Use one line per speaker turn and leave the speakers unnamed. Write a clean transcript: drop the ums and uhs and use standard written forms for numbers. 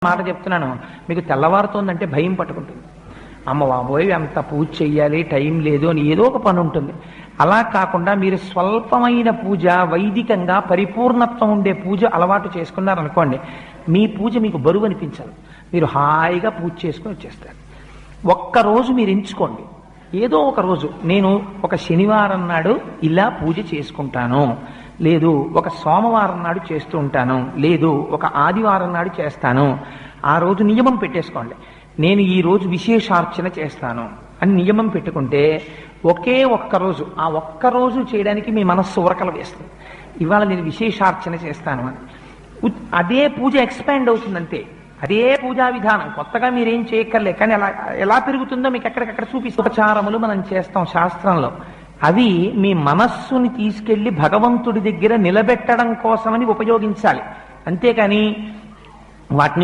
మాట చెప్తున్నాను, మీకు తెల్లవారుతోందంటే భయం పట్టుకుంటుంది. అమ్మ బాబోయ్ అంత పూజ చెయ్యాలి, టైం లేదు అని ఏదో ఒక పని ఉంటుంది. అలా కాకుండా మీరు స్వల్పమైన పూజ, వైదికంగా పరిపూర్ణత్వం ఉండే పూజ అలవాటు చేసుకున్నారనుకోండి, మీ పూజ మీకు బరువు అనిపించాలి. మీరు హాయిగా పూజ చేసుకుని వచ్చేస్తారు. ఒక్కరోజు మీరు ఎంచుకోండి, ఏదో ఒక రోజు నేను ఒక శనివారం నాడు ఇలా పూజ చేసుకుంటాను, లేదు ఒక సోమవారం నాడు చేస్తూ ఉంటాను, లేదు ఒక ఆదివారం నాడు చేస్తాను. ఆ రోజు నియమం పెట్టేసుకోండి, నేను ఈ రోజు విశేషార్చన చేస్తాను అని నియమం పెట్టుకుంటే ఒకే ఒక్కరోజు, ఆ ఒక్కరోజు చేయడానికి మీ మనస్సు ఉరకలు వేస్తుంది. ఇవాళ నేను విశేషార్చన చేస్తాను అని అదే పూజ ఎక్స్పాండ్ అవుతుందంతే. అదే పూజా విధానం, కొత్తగా మీరేం చేయక్కర్లే. కానీ అలా ఎలా పెరుగుతుందో మీకు ఎక్కడికక్కడ చూపిస్తూ ఉపచారములు మనం చేస్తాం శాస్త్రంలో. అవి మీ మనస్సుని తీసుకెళ్లి భగవంతుడి దగ్గర నిలబెట్టడం కోసమని ఉపయోగించాలి. అంతేకాని వాటిని